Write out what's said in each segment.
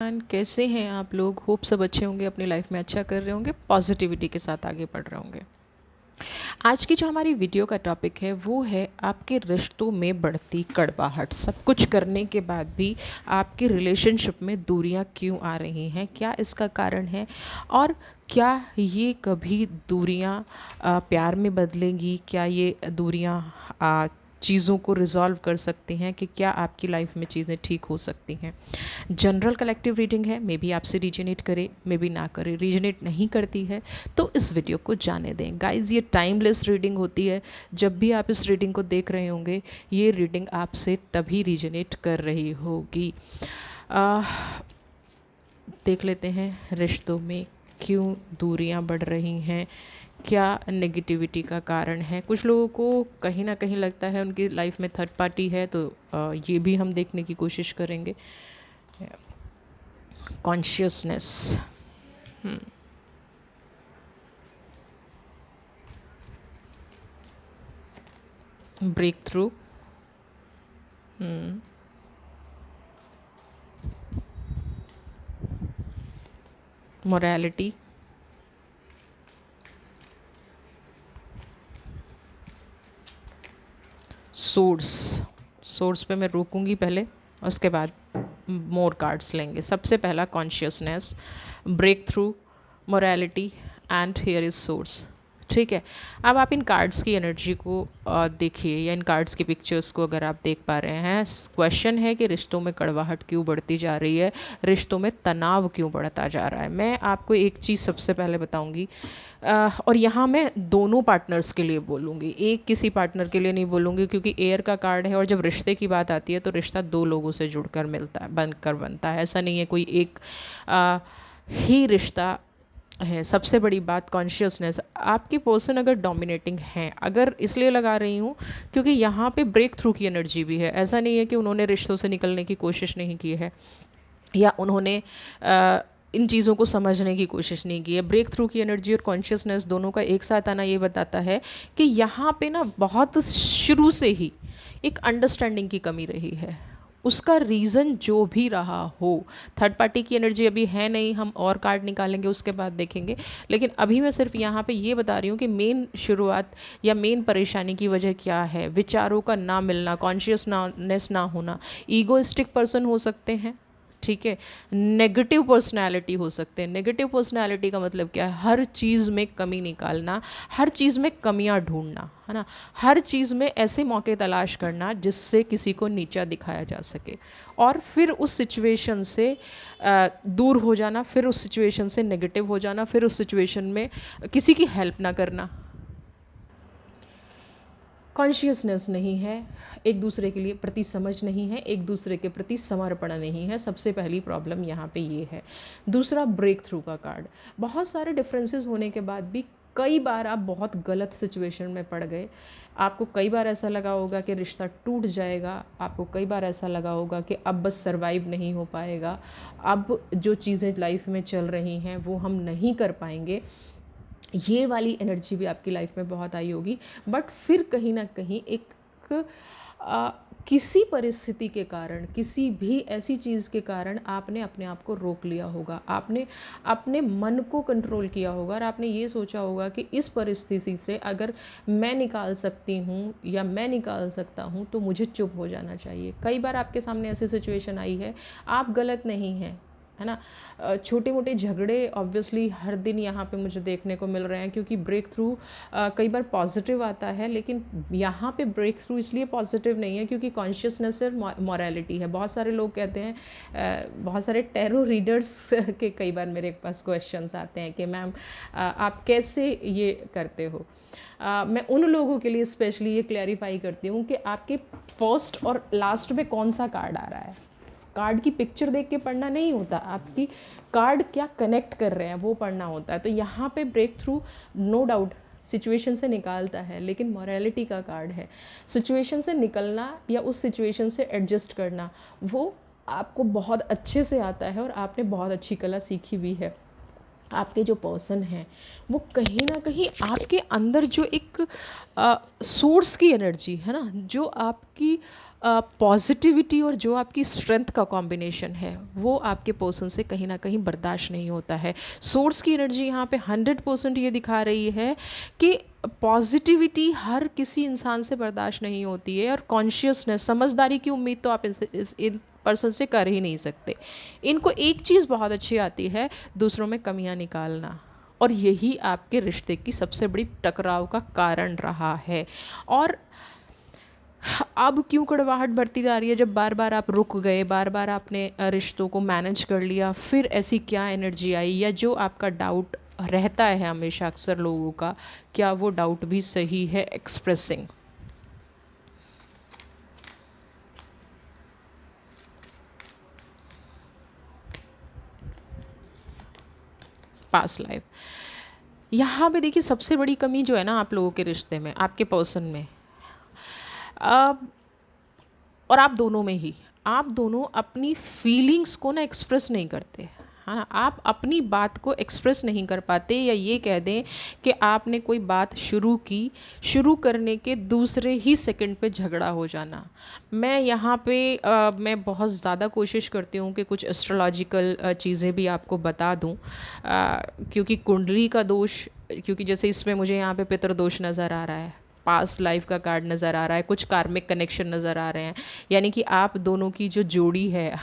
कैसे हैं आप लोग। होप सब अच्छे होंगे, अपनी लाइफ में अच्छा कर रहे होंगे, पॉजिटिविटी के साथ आगे बढ़ रहे होंगे। आज की जो हमारी वीडियो का टॉपिक है वो है आपके रिश्तों में बढ़ती कड़वाहट। सब कुछ करने के बाद भी आपके रिलेशनशिप में दूरियां क्यों आ रही हैं, क्या इसका कारण है और क्या ये कभी दूरियां प्यार में बदलेंगी, क्या ये दूरियां चीज़ों को रिजॉल्व कर सकती हैं, कि क्या आपकी लाइफ में चीज़ें ठीक हो सकती हैं। जनरल कलेक्टिव रीडिंग है, मे बी आपसे रीजनेट करे, मे बी ना करे। रीजनेट नहीं करती है तो इस वीडियो को जाने दें। गाइज, ये टाइमलेस रीडिंग होती है। जब भी आप इस रीडिंग को देख रहे होंगे, ये रीडिंग आपसे तभी रीजनेट कर रही होगी। देख लेते हैं रिश्तों में क्यों दूरियां बढ़ रही हैं, क्या नेगेटिविटी का कारण है। कुछ लोगों को कहीं ना कहीं लगता है उनकी लाइफ में थर्ड पार्टी है, तो ये भी हम देखने की कोशिश करेंगे। Consciousness, breakthrough, morality, source. Source पे मैं रुकूंगी पहले, उसके बाद मोर कार्ड्स लेंगे। सबसे पहला consciousness, breakthrough, morality and here is source. ठीक है, अब आप इन कार्ड्स की एनर्जी को देखिए, या इन कार्ड्स की पिक्चर्स को अगर आप देख पा रहे हैं। क्वेश्चन है कि रिश्तों में कड़वाहट क्यों बढ़ती जा रही है, रिश्तों में तनाव क्यों बढ़ता जा रहा है। मैं आपको एक चीज़ सबसे पहले बताऊंगी, और यहाँ मैं दोनों पार्टनर्स के लिए बोलूँगी, एक किसी पार्टनर के लिए नहीं बोलूँगी, क्योंकि एयर का कार्ड है और जब रिश्ते की बात आती है तो रिश्ता दो लोगों से जुड़कर मिलता है, बनकर बनता है। ऐसा नहीं है कोई एक ही रिश्ता है। सबसे बड़ी बात कॉन्शियसनेस। आपकी पर्सन अगर डोमिनेटिंग है, अगर इसलिए लगा रही हूँ क्योंकि यहाँ पे ब्रेक थ्रू की एनर्जी भी है। ऐसा नहीं है कि उन्होंने रिश्तों से निकलने की कोशिश नहीं की है, या उन्होंने इन चीज़ों को समझने की कोशिश नहीं की है। ब्रेक थ्रू की एनर्जी और कॉन्शियसनेस दोनों का एक साथ आना ये बताता है कि यहाँ पे ना बहुत शुरू से ही एक अंडरस्टैंडिंग की कमी रही है। उसका रीज़न जो भी रहा हो, थर्ड पार्टी की एनर्जी अभी है नहीं, हम और कार्ड निकालेंगे उसके बाद देखेंगे। लेकिन अभी मैं सिर्फ यहाँ पे ये बता रही हूँ कि मेन शुरुआत या मेन परेशानी की वजह क्या है। विचारों का ना मिलना, कॉन्शियसनेस ना होना, ईगोइस्टिक पर्सन हो सकते हैं, ठीक है, नेगेटिव पर्सनैलिटी हो सकते हैं। नेगेटिव पर्सनैलिटी का मतलब क्या है, हर चीज़ में कमी निकालना, हर चीज़ में कमियां ढूंढना, है ना, हर चीज़ में ऐसे मौके तलाश करना जिससे किसी को नीचा दिखाया जा सके, और फिर उस सिचुएशन से दूर हो जाना, फिर उस सिचुएशन से नेगेटिव हो जाना, फिर उस सिचुएशन में किसी की हेल्प ना करना। कॉन्शियसनेस नहीं है, एक दूसरे के लिए प्रति समझ नहीं है, एक दूसरे के प्रति समर्पण नहीं है। सबसे पहली प्रॉब्लम यहाँ पे ये है। दूसरा, ब्रेक थ्रू का कार्ड। बहुत सारे डिफरेंसेस होने के बाद भी कई बार आप बहुत गलत सिचुएशन में पड़ गए। आपको कई बार ऐसा लगा होगा कि रिश्ता टूट जाएगा, आपको कई बार ऐसा लगा होगा कि अब बस सरवाइव नहीं हो पाएगा, अब जो चीज़ें लाइफ में चल रही हैं वो हम नहीं कर पाएंगे। ये वाली एनर्जी भी आपकी लाइफ में बहुत आई होगी। बट फिर कहीं ना कहीं एक आ, किसी परिस्थिति के कारण, किसी भी ऐसी चीज़ के कारण आपने अपने आप को रोक लिया होगा, आपने अपने मन को कंट्रोल किया होगा, और आपने ये सोचा होगा कि इस परिस्थिति से अगर मैं निकाल सकती हूँ या मैं निकाल सकता हूँ तो मुझे चुप हो जाना चाहिए। कई बार आपके सामने ऐसी सिचुएशन आई है, आप गलत नहीं हैं, है ना। छोटे मोटे झगड़े ऑब्वियसली हर दिन यहाँ पे मुझे देखने को मिल रहे हैं, क्योंकि ब्रेक थ्रू कई बार पॉजिटिव आता है, लेकिन यहाँ पे ब्रेक थ्रू इसलिए पॉजिटिव नहीं है क्योंकि कॉन्शियसनेस और मॉरलिटी है। बहुत सारे लोग कहते हैं, बहुत सारे टैरो रीडर्स के कई बार मेरे पास क्वेश्चंस आते हैं कि मैम आप कैसे ये करते हो। मैं उन लोगों के लिए स्पेशली ये क्लैरिफाई करती हूँ कि आपके फर्स्ट और लास्ट में कौन सा कार्ड आ रहा है। कार्ड की पिक्चर देख के पढ़ना नहीं होता, आपकी कार्ड क्या कनेक्ट कर रहे हैं वो पढ़ना होता है। तो यहाँ पे breakthrough no doubt situation से निकालता है, लेकिन मॉरलिटी का कार्ड है। सिचुएशन से निकलना या उस सिचुएशन से एडजस्ट करना वो आपको बहुत अच्छे से आता है, और आपने बहुत अच्छी कला सीखी भी है। आपके जो पर्सन हैं वो कहीं ना कहीं आपके अंदर जो एक सोर्स की एनर्जी है ना, जो आपकी पॉजिटिविटी और जो आपकी स्ट्रेंथ का कॉम्बिनेशन है वो आपके पर्सन से कहीं ना कहीं बर्दाश्त नहीं होता है। सोर्स की एनर्जी यहाँ पे 100% ये दिखा रही है कि पॉजिटिविटी हर किसी इंसान से बर्दाश्त नहीं होती है, और कॉन्शियसनेस, समझदारी की उम्मीद तो आप इन पर्सन से कर ही नहीं सकते। इनको एक चीज़ बहुत अच्छी आती है, दूसरों में कमियां निकालना, और यही आपके रिश्ते की सबसे बड़ी टकराव का कारण रहा है। और अब क्यों कड़वाहट बढ़ती जा रही है? जब बार बार आप रुक गए, बार बार आपने रिश्तों को मैनेज कर लिया, फिर ऐसी क्या एनर्जी आई, या जो आपका डाउट रहता है हमेशा अक्सर लोगों का, क्या वो डाउट भी सही है एक्सप्रेसिंग? पास्ट लाइफ, यहाँ पे देखिए सबसे बड़ी कमी जो है ना आप लोगों के रिश्ते में, आपके पर्सन में, अब और आप दोनों में ही, आप दोनों अपनी फीलिंग्स को ना एक्सप्रेस नहीं करते, है ना। आप अपनी बात को एक्सप्रेस नहीं कर पाते, या ये कह दें कि आपने कोई बात शुरू की, शुरू करने के दूसरे ही सेकंड पे झगड़ा हो जाना। मैं यहाँ पे मैं बहुत ज़्यादा कोशिश करती हूँ कि कुछ एस्ट्रोलॉजिकल चीज़ें भी आपको बता दूँ, क्योंकि कुंडली का दोष, क्योंकि जैसे इसमें मुझे यहाँ पे पितृदोष नज़र आ रहा है, पास्ट लाइफ का कार्ड नज़र आ रहा है, कुछ कार्मिक कनेक्शन नज़र आ रहे हैं, यानी कि आप दोनों की जो जोड़ी है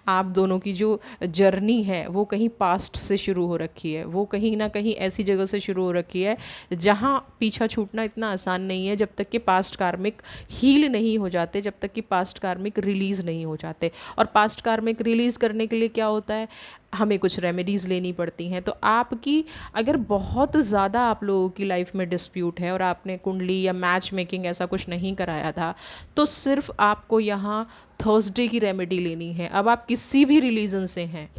आप दोनों की जो जर्नी है वो कहीं पास्ट से शुरू हो रखी है, वो कहीं ना कहीं ऐसी जगह से शुरू हो रखी है जहाँ पीछा छूटना इतना आसान नहीं है, जब तक कि पास्ट कार्मिक हील नहीं हो जाते, जब तक कि पास्ट कार्मिक रिलीज़ नहीं हो जाते। और पास्ट कार्मिक रिलीज़ करने के लिए क्या होता है, हमें कुछ रेमेडीज़ लेनी पड़ती हैं। तो आपकी अगर बहुत ज़्यादा आप लोगों की लाइफ में डिस्प्यूट है और आपने कुंडली या मैच मेकिंग ऐसा कुछ नहीं कराया था, तो सिर्फ आपको यहाँ थर्सडे की रेमेडी लेनी है। अब आप किसी भी रिलीजन से हैं,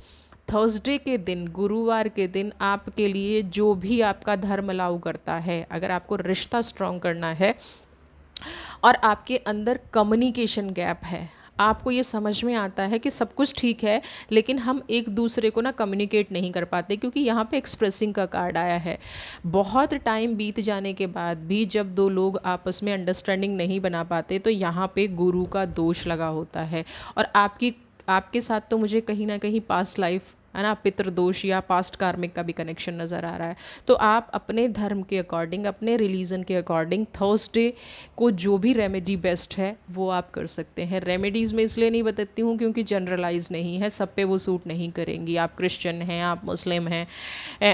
थर्सडे के दिन, गुरुवार के दिन आपके लिए जो भी आपका धर्म अलाउ करता है, अगर आपको रिश्ता स्ट्रॉन्ग करना है और आपके अंदर कम्युनिकेशन गैप है, आपको ये समझ में आता है कि सब कुछ ठीक है लेकिन हम एक दूसरे को ना कम्युनिकेट नहीं कर पाते, क्योंकि यहाँ पे एक्सप्रेसिंग का कार्ड आया है। बहुत टाइम बीत जाने के बाद भी जब दो लोग आपस में अंडरस्टैंडिंग नहीं बना पाते, तो यहाँ पे गुरु का दोष लगा होता है। और आपके साथ तो मुझे कहीं ना कहीं पास्ट लाइफ, है ना, पितृदोष या पास्ट कार्मिक का भी कनेक्शन नज़र आ रहा है। तो आप अपने धर्म के अकॉर्डिंग, अपने रिलीजन के अकॉर्डिंग थर्सडे को जो भी रेमेडी बेस्ट है वो आप कर सकते हैं। रेमेडीज़ में इसलिए नहीं बताती हूँ क्योंकि जनरलाइज नहीं है, सब पे वो सूट नहीं करेंगी। आप क्रिश्चियन हैं, आप मुस्लिम हैं,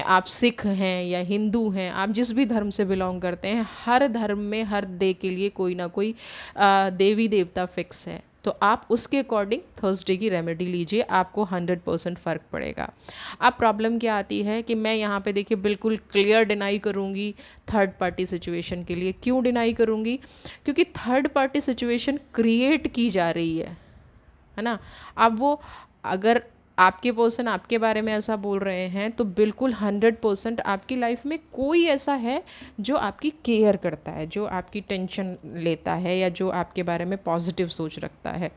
आप सिख हैं या हिंदू हैं, आप जिस भी धर्म से बिलोंग करते हैं, हर धर्म में हर डे के लिए कोई ना कोई देवी देवता फिक्स है। तो आप उसके अकॉर्डिंग थर्सडे की रेमेडी लीजिए, आपको 100% फ़र्क पड़ेगा। अब प्रॉब्लम क्या आती है कि मैं यहाँ पे देखिए बिल्कुल क्लियर डिनाई करूँगी थर्ड पार्टी सिचुएशन के लिए। क्यों डिनाई करूँगी? क्योंकि थर्ड पार्टी सिचुएशन क्रिएट की जा रही है ना। अब वो, अगर आपके पर्सन आपके बारे में ऐसा बोल रहे हैं तो बिल्कुल 100% आपकी लाइफ में कोई ऐसा है जो आपकी केयर करता है, जो आपकी टेंशन लेता है, या जो आपके बारे में पॉजिटिव सोच रखता है,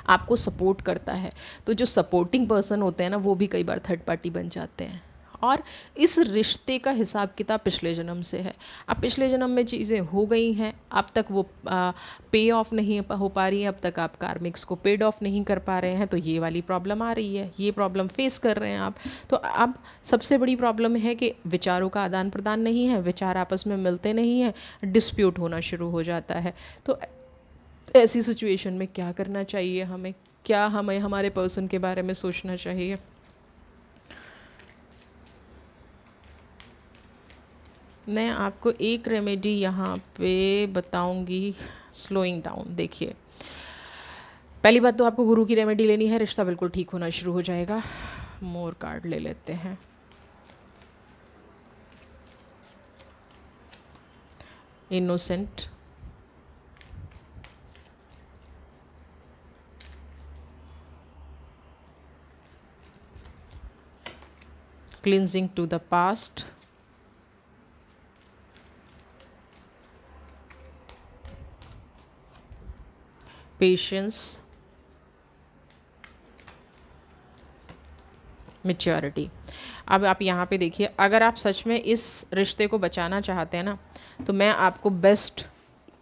आपको सपोर्ट करता है। तो जो सपोर्टिंग पर्सन होते हैं ना, वो भी कई बार थर्ड पार्टी बन जाते हैं। और इस रिश्ते का हिसाब किताब पिछले जन्म से है। अब पिछले जन्म में चीज़ें हो गई हैं, अब तक वो पे ऑफ नहीं हो पा रही हैं, अब तक आप कार्मिक्स को पेड ऑफ नहीं कर पा रहे हैं, तो ये वाली प्रॉब्लम आ रही है, ये प्रॉब्लम फेस कर रहे हैं आप। तो अब सबसे बड़ी प्रॉब्लम है कि विचारों का आदान प्रदान नहीं है, विचार आपस में मिलते नहीं हैं, डिस्प्यूट होना शुरू हो जाता है। तो ऐसी सिचुएशन में क्या करना चाहिए हमें, क्या हमें हमारे पर्सन के बारे में सोचना चाहिए? मैं आपको एक रेमेडी यहाँ पे बताऊंगी, स्लोइंग डाउन। देखिए, पहली बात तो आपको गुरु की रेमेडी लेनी है, रिश्ता बिल्कुल ठीक होना शुरू हो जाएगा। मोर कार्ड ले लेते हैं। Innocent, clinging to the past, patience, maturity. अब आप यहाँ पे देखिए, अगर आप सच में इस रिश्ते को बचाना चाहते हैं ना, तो मैं आपको बेस्ट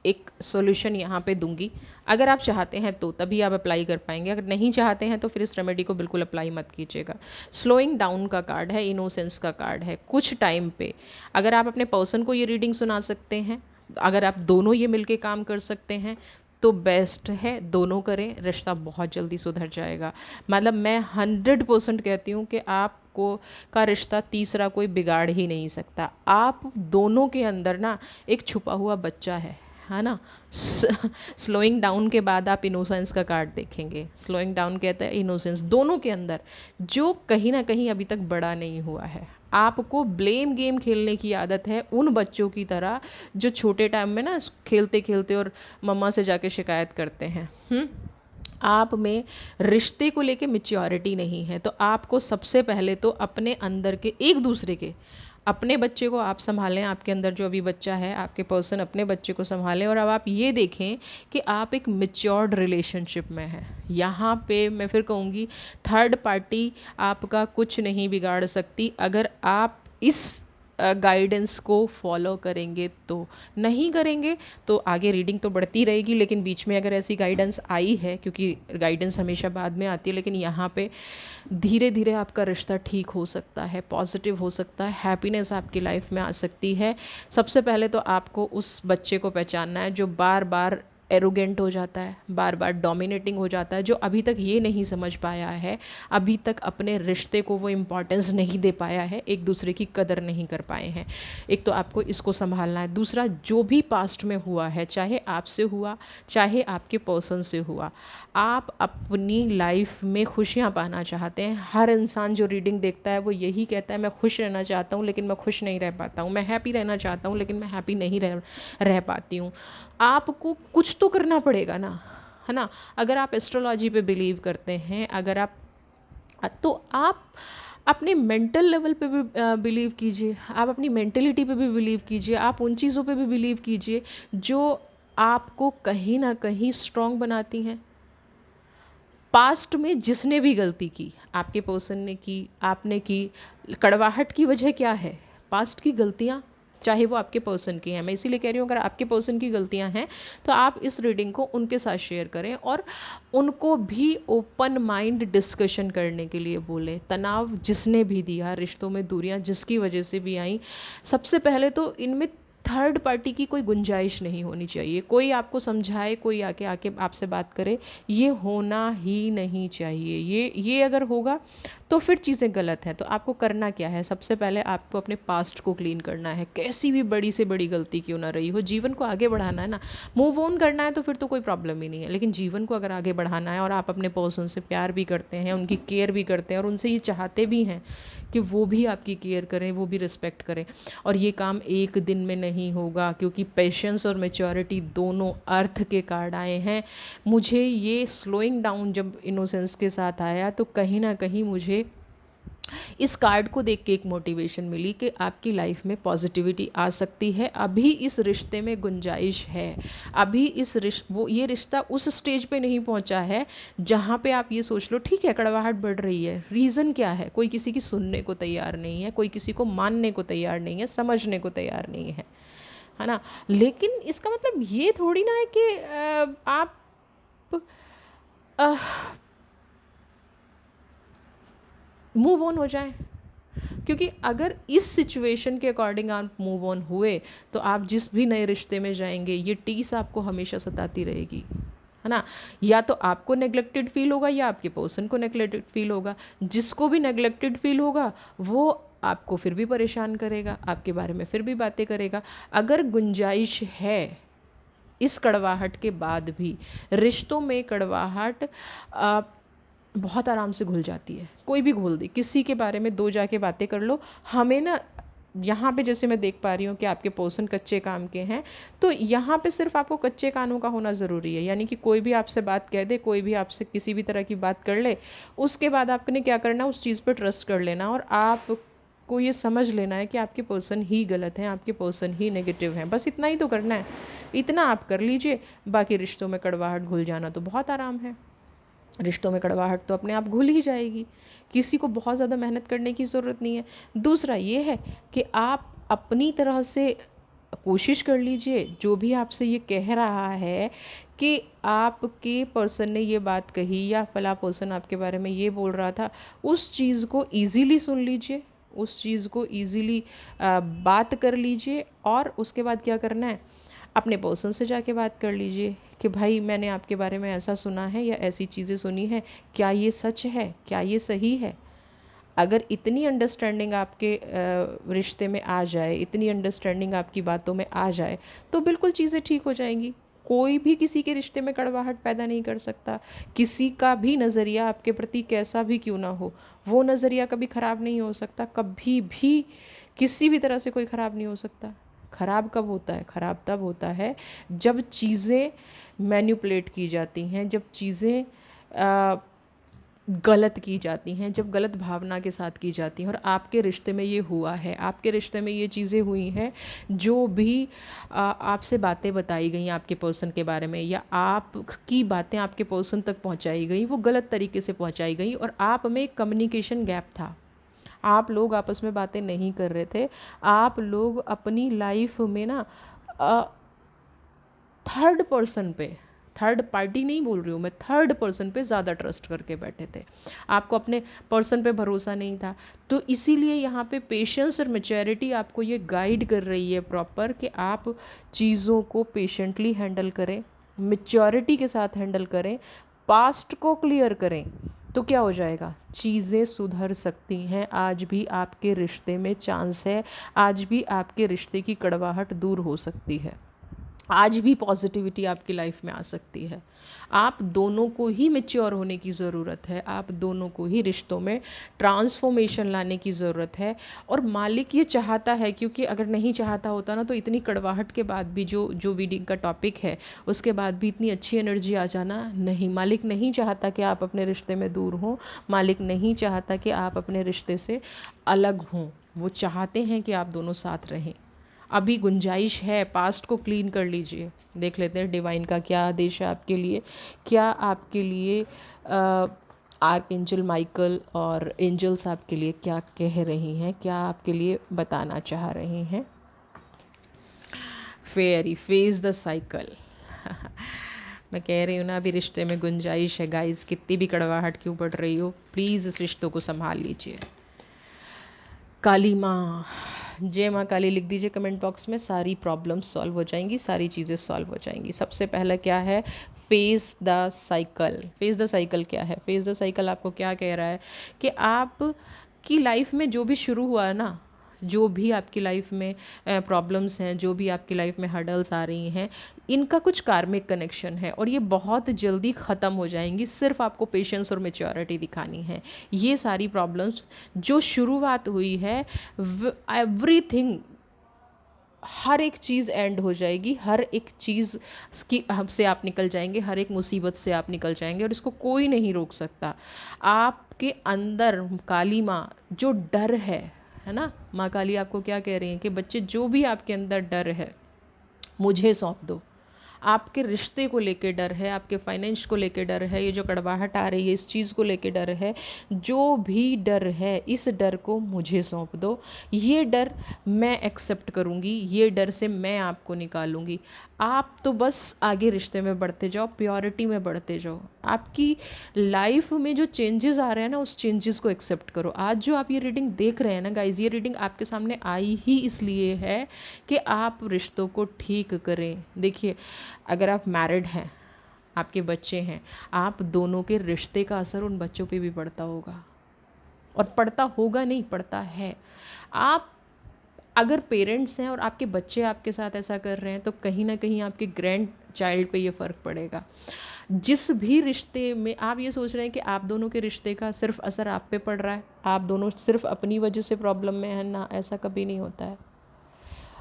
एक सॉल्यूशन यहाँ पे दूंगी। अगर आप चाहते हैं तो तभी आप अप्लाई कर पाएंगे, अगर नहीं चाहते हैं तो फिर इस रेमेडी को बिल्कुल अप्लाई मत कीजिएगा। स्लोइंग डाउन का कार्ड है, इनोसेंस का कार्ड है। कुछ टाइम पे अगर आप अपने पर्सन को ये रीडिंग सुना सकते हैं, अगर आप दोनों ये मिलके काम कर सकते हैं तो बेस्ट है, दोनों करें, रिश्ता बहुत जल्दी सुधर जाएगा। मतलब मैं 100% कहती हूँ कि आपको का रिश्ता तीसरा कोई बिगाड़ ही नहीं सकता। आप दोनों के अंदर ना एक छुपा हुआ बच्चा है ना। स्लोइंग डाउन के बाद आप इनोसेंस का कार्ड देखेंगे। स्लोइंग डाउन कहता है इनोसेंस दोनों के अंदर, जो कहीं ना कहीं अभी तक बड़ा नहीं हुआ है। आपको ब्लेम गेम खेलने की आदत है उन बच्चों की तरह जो छोटे टाइम में ना खेलते खेलते और मम्मा से जाके शिकायत करते हैं। आप में रिश्ते को लेके मैच्योरिटी नहीं है। तो आपको सबसे पहले तो अपने अंदर के एक दूसरे के, अपने बच्चे को आप संभालें, आपके अंदर जो अभी बच्चा है आपके पर्सन अपने बच्चे को संभालें। और अब आप ये देखें कि आप एक मैच्योर्ड रिलेशनशिप में हैं। यहाँ पे मैं फिर कहूँगी थर्ड पार्टी आपका कुछ नहीं बिगाड़ सकती अगर आप इस गाइडेंस को फॉलो करेंगे। तो नहीं करेंगे तो आगे रीडिंग तो बढ़ती रहेगी, लेकिन बीच में अगर ऐसी गाइडेंस आई है, क्योंकि गाइडेंस हमेशा बाद में आती है, लेकिन यहाँ पे धीरे धीरे आपका रिश्ता ठीक हो सकता है, पॉजिटिव हो सकता है, हैप्पीनेस आपकी लाइफ में आ सकती है। सबसे पहले तो आपको उस बच्चे को पहचानना है जो बार बार एरोगेंट हो जाता है, बार बार डोमिनेटिंग हो जाता है, जो अभी तक ये नहीं समझ पाया है, अभी तक अपने रिश्ते को वो इम्पॉर्टेंस नहीं दे पाया है, एक दूसरे की कदर नहीं कर पाए हैं। एक तो आपको इसको संभालना है। दूसरा, जो भी पास्ट में हुआ है, चाहे आपसे हुआ चाहे आपके पर्सन से हुआ, आप अपनी लाइफ में खुशियाँ पाना चाहते हैं। हर इंसान जो रीडिंग देखता है वो यही कहता है मैं खुश रहना चाहता हूँ लेकिन मैं खुश नहीं रह पाता हूँ, मैं हैप्पी रहना चाहता हूँ लेकिन मैं हैप्पी नहीं रह पाती हूँ। आपको कुछ तो करना पड़ेगा ना, है ना। अगर आप एस्ट्रोलॉजी पे बिलीव करते हैं, अगर आप, तो आप अपने मेंटल लेवल पे भी बिलीव कीजिए, आप अपनी मेंटलिटी पे भी बिलीव कीजिए, आप उन चीज़ों पे भी बिलीव कीजिए जो आपको कहीं ना कहीं स्ट्रॉन्ग बनाती हैं। पास्ट में जिसने भी गलती की, आपके पर्सन ने की, आपने की, कड़वाहट की वजह क्या है? पास्ट की गलतियाँ, चाहे वो आपके पर्सन की हैं। मैं इसीलिए कह रही हूँ अगर आपके पर्सन की गलतियाँ हैं तो आप इस रीडिंग को उनके साथ शेयर करें और उनको भी ओपन माइंड डिस्कशन करने के लिए बोलें। तनाव जिसने भी दिया, रिश्तों में दूरियां जिसकी वजह से भी आई, सबसे पहले तो इनमें थर्ड पार्टी की कोई गुंजाइश नहीं होनी चाहिए। कोई आपको समझाए, कोई आके आके आपसे बात करे, ये होना ही नहीं चाहिए। ये अगर होगा तो फिर चीज़ें गलत हैं। तो आपको करना क्या है? सबसे पहले आपको अपने पास्ट को क्लीन करना है। कैसी भी बड़ी से बड़ी गलती क्यों ना रही हो, जीवन को आगे बढ़ाना है ना, मूव ऑन करना है तो फिर तो कोई प्रॉब्लम ही नहीं है। लेकिन जीवन को अगर आगे बढ़ाना है और आप अपने पर्सन से प्यार भी करते हैं, उनकी केयर भी करते हैं और उनसे ये चाहते भी हैं कि वो भी आपकी केयर करें, वो भी रिस्पेक्ट करें, और ये काम एक दिन में नहीं होगा, क्योंकि पेशेंस और मैच्योरिटी दोनों अर्थ के कार्ड आए हैं। मुझे ये स्लोइंग डाउन जब इनोसेंस के साथ आया तो कहीं ना कहीं मुझे इस कार्ड को देख के एक मोटिवेशन मिली कि आपकी लाइफ में पॉजिटिविटी आ सकती है। अभी इस रिश्ते में गुंजाइश है। अभी ये रिश्ता उस स्टेज पे नहीं पहुंचा है जहाँ पे आप ये सोच लो ठीक है कड़वाहट बढ़ रही है, रीज़न क्या है? कोई किसी की सुनने को तैयार नहीं है, कोई किसी को मानने को तैयार नहीं है, समझने को तैयार नहीं है ना। लेकिन इसका मतलब ये थोड़ी ना है कि आप मूव ऑन हो जाए, क्योंकि अगर इस सिचुएशन के अकॉर्डिंग आप मूव ऑन हुए तो आप जिस भी नए रिश्ते में जाएंगे ये टीस आपको हमेशा सताती रहेगी, है ना। या तो आपको नेग्लेक्टेड फील होगा या आपके पर्सन को नेग्लेक्टेड फील होगा। जिसको भी नेग्लेक्टेड फील होगा वो आपको फिर भी परेशान करेगा, आपके बारे में फिर भी बातें करेगा। अगर गुंजाइश है इस कड़वाहट के बाद भी, रिश्तों में कड़वाहट बहुत आराम से घुल जाती है, कोई भी घोल दे। किसी के बारे में दो जाके बातें कर लो। हमें ना यहाँ पे जैसे मैं देख पा रही हूँ कि आपके पर्सन कच्चे काम के हैं, तो यहाँ पे सिर्फ आपको कच्चे कानों का होना ज़रूरी है। यानी कि कोई भी आपसे बात कह दे, कोई भी आपसे किसी भी तरह की बात कर ले, उसके बाद आपने क्या करना, उस चीज़ पर ट्रस्ट कर लेना और आपको ये समझ लेना है कि आपके पर्सन ही गलत हैं, आपके पर्सन ही नेगेटिव हैं। बस इतना ही तो करना है, इतना आप कर लीजिए। बाकी रिश्तों में कड़वाहट घुल जाना तो बहुत आराम है। रिश्तों में कड़वाहट तो अपने आप घुल ही जाएगी, किसी को बहुत ज़्यादा मेहनत करने की ज़रूरत नहीं है। दूसरा ये है कि आप अपनी तरह से कोशिश कर लीजिए, जो भी आपसे ये कह रहा है कि आपके पर्सन ने ये बात कही या फला पर्सन आपके बारे में ये बोल रहा था, उस चीज़ को ईज़िली सुन लीजिए, उस चीज़ को ईज़िली बात कर लीजिए। और उसके बाद क्या करना है, अपने पर्सन से जाके बात कर लीजिए कि भाई मैंने आपके बारे में ऐसा सुना है या ऐसी चीज़ें सुनी हैं, क्या ये सच है, क्या ये सही है। अगर इतनी अंडरस्टैंडिंग आपके रिश्ते में आ जाए, इतनी अंडरस्टैंडिंग आपकी बातों में आ जाए, तो बिल्कुल चीज़ें ठीक हो जाएंगी। कोई भी किसी के रिश्ते में कड़वाहट पैदा नहीं कर सकता। किसी का भी नज़रिया आपके प्रति कैसा भी क्यों ना हो, वो नज़रिया कभी ख़राब नहीं हो सकता, कभी भी किसी भी तरह से कोई ख़राब नहीं हो सकता। ख़राब कब होता है, ख़राब तब होता है जब चीज़ें मैनिपुलेट की जाती हैं, जब चीज़ें गलत की जाती हैं, जब गलत भावना के साथ की जाती हैं। और आपके रिश्ते में ये हुआ है, आपके रिश्ते में ये चीज़ें हुई हैं, जो भी आपसे बातें बताई गई आपके पर्सन के बारे में या आपकी बातें आपके पर्सन तक पहुंचाई गई, वो गलत तरीके से पहुंचाई गई और आप में कम्युनिकेशन गैप था। आप लोग आपस में बातें नहीं कर रहे थे। आप लोग अपनी लाइफ में ना थर्ड पर्सन पे, थर्ड पार्टी नहीं बोल रही हूँ मैं, थर्ड पर्सन पे ज़्यादा ट्रस्ट करके बैठे थे। आपको अपने पर्सन पे भरोसा नहीं था। तो इसीलिए यहाँ पे पेशेंस और मैच्योरिटी आपको ये गाइड कर रही है प्रॉपर कि आप चीज़ों को पेशेंटली हैंडल करें, मैच्योरिटी के साथ हैंडल करें, पास्ट को क्लियर करें। तो क्या हो जाएगा, चीज़ें सुधर सकती हैं। आज भी आपके रिश्ते में चांस है, आज भी आपके रिश्ते की कड़वाहट दूर हो सकती है, आज भी पॉजिटिविटी आपकी लाइफ में आ सकती है। आप दोनों को ही मैच्योर होने की ज़रूरत है, आप दोनों को ही रिश्तों में ट्रांसफॉर्मेशन लाने की ज़रूरत है। और मालिक ये चाहता है, क्योंकि अगर नहीं चाहता होता ना तो इतनी कड़वाहट के बाद भी जो वीडियो का टॉपिक है उसके बाद भी इतनी अच्छी एनर्जी आ जाना नहीं। मालिक नहीं चाहता कि आप अपने रिश्ते में दूर हों, मालिक नहीं चाहता कि आप अपने रिश्ते से अलग हों। वो चाहते हैं कि आप दोनों साथ रहें। अभी गुंजाइश है, पास्ट को क्लीन कर लीजिए। देख लेते हैं डिवाइन का क्या आदेश है आपके लिए, क्या आपके लिए आर्क एंजल माइकल और एंजल्स आपके लिए क्या कह रही हैं, क्या आपके लिए बताना चाह रहे हैं। Fairy face the cycle. मैं कह रही हूँ ना, अभी रिश्ते में गुंजाइश है गाइस, कितनी भी कड़वाहट क्यों पड़ रही हो, प्लीज़ इस रिश्तों को संभाल लीजिए। काली माँ, जय माँ काली लिख दीजिए कमेंट बॉक्स में, सारी प्रॉब्लम्स सॉल्व हो जाएंगी, सारी चीज़ें सॉल्व हो जाएंगी। सबसे पहला क्या है, face the cycle. Face the cycle क्या है, फेस द साइकिल आपको क्या कह रहा है कि आप की लाइफ में जो भी शुरू हुआ है ना, जो भी आपकी लाइफ में प्रॉब्लम्स हैं, जो भी आपकी लाइफ में हर्डल्स आ रही हैं, इनका कुछ कार्मिक कनेक्शन है और ये बहुत जल्दी ख़त्म हो जाएंगी। सिर्फ आपको पेशेंस और मैच्योरिटी दिखानी है। ये सारी प्रॉब्लम्स जो शुरुआत हुई है, एवरीथिंग, हर एक चीज़ एंड हो जाएगी, हर एक चीज़ की से आप निकल जाएंगे, हर एक मुसीबत से आप निकल जाएंगे और इसको कोई नहीं रोक सकता। आपके अंदर काली माँ जो डर है ना, माँ काली आपको क्या कह रही हैं कि बच्चे जो भी आपके अंदर डर है मुझे सौंप दो। आपके रिश्ते को लेके डर है, आपके फाइनेंस को लेके डर है, ये जो कड़वाहट आ रही है इस चीज़ को लेके डर है, जो भी डर है इस डर को मुझे सौंप दो। ये डर मैं एक्सेप्ट करूँगी, ये डर से मैं आपको निकालूंगी। आप तो बस आगे रिश्ते में बढ़ते जाओ, प्योरिटी में बढ़ते जाओ। आपकी लाइफ में जो चेंजेस आ रहे हैं ना, उस चेंजेस को एक्सेप्ट करो। आज जो आप ये रीडिंग देख रहे हैं ना गाइज, ये रीडिंग आपके सामने आई ही इसलिए है कि आप रिश्तों को ठीक करें। देखिए, अगर आप मैरिड हैं, आपके बच्चे हैं, आप दोनों के रिश्ते का असर उन बच्चों पे भी पड़ता होगा, और पड़ता होगा नहीं, पड़ता है। आप अगर पेरेंट्स हैं और आपके बच्चे आपके साथ ऐसा कर रहे हैं तो कहीं ना कहीं आपके ग्रैंड चाइल्ड पे ये फ़र्क पड़ेगा। जिस भी रिश्ते में आप ये सोच रहे हैं कि आप दोनों के रिश्ते का सिर्फ असर आप पे पड़ रहा है, आप दोनों सिर्फ अपनी वजह से प्रॉब्लम में हैं ना, ऐसा कभी नहीं होता है।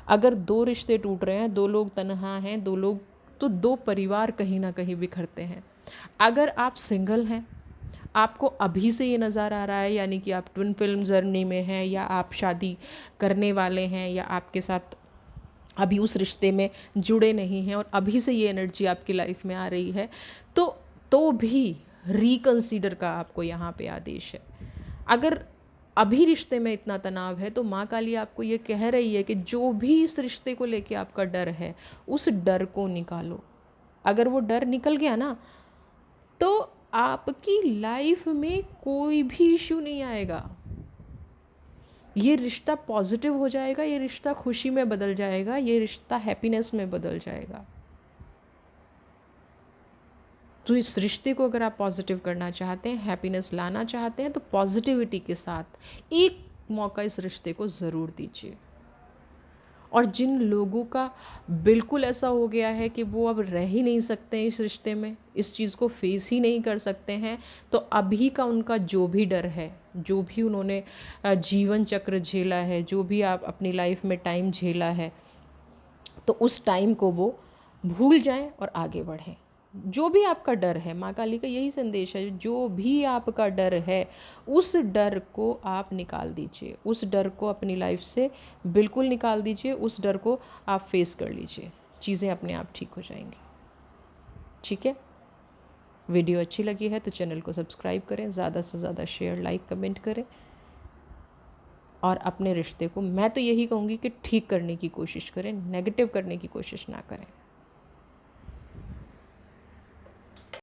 अगर दो रिश्ते टूट रहे हैं, दो लोग तन्हा हैं, दो लोग, तो दो परिवार कहीं ना कहीं बिखरते हैं। अगर आप सिंगल हैं, आपको अभी से ये नज़र आ रहा है, यानी कि आप ट्विन फिल्म जर्नी में हैं, या आप शादी करने वाले हैं, या आपके साथ अभी उस रिश्ते में जुड़े नहीं हैं और अभी से ये एनर्जी आपकी लाइफ में आ रही है, तो भी रिकंसीडर का आपको यहाँ पे आदेश है। अगर अभी रिश्ते में इतना तनाव है, तो माँ काली आपको ये कह रही है कि जो भी इस रिश्ते को लेके आपका डर है, उस डर को निकालो। अगर वो डर निकल गया ना, तो आपकी लाइफ में कोई भी इश्यू नहीं आएगा। ये रिश्ता पॉजिटिव हो जाएगा, ये रिश्ता खुशी में बदल जाएगा, ये रिश्ता हैप्पीनेस में बदल जाएगा। तो इस रिश्ते को अगर आप पॉजिटिव करना चाहते हैं, हैप्पीनेस लाना चाहते हैं, तो पॉजिटिविटी के साथ एक मौका इस रिश्ते को ज़रूर दीजिए। और जिन लोगों का बिल्कुल ऐसा हो गया है कि वो अब रह ही नहीं सकते हैं इस रिश्ते में, इस चीज़ को फेस ही नहीं कर सकते हैं, तो अभी का उनका जो भी डर है, जो भी उन्होंने जीवन चक्र झेला है, जो भी आप अपनी लाइफ में टाइम झेला है, तो उस टाइम को वो भूल जाएं और आगे बढ़ें। जो भी आपका डर है, माँ काली का यही संदेश है, जो भी आपका डर है उस डर को आप निकाल दीजिए, उस डर को अपनी लाइफ से बिल्कुल निकाल दीजिए, उस डर को आप फेस कर लीजिए, चीज़ें अपने आप ठीक हो जाएंगी। ठीक है, वीडियो अच्छी लगी है तो चैनल को सब्सक्राइब करें, ज़्यादा से ज़्यादा शेयर, लाइक, कमेंट करें, और अपने रिश्ते को मैं तो यही कहूँगी कि ठीक करने की कोशिश करें, नेगेटिव करने की कोशिश ना करें।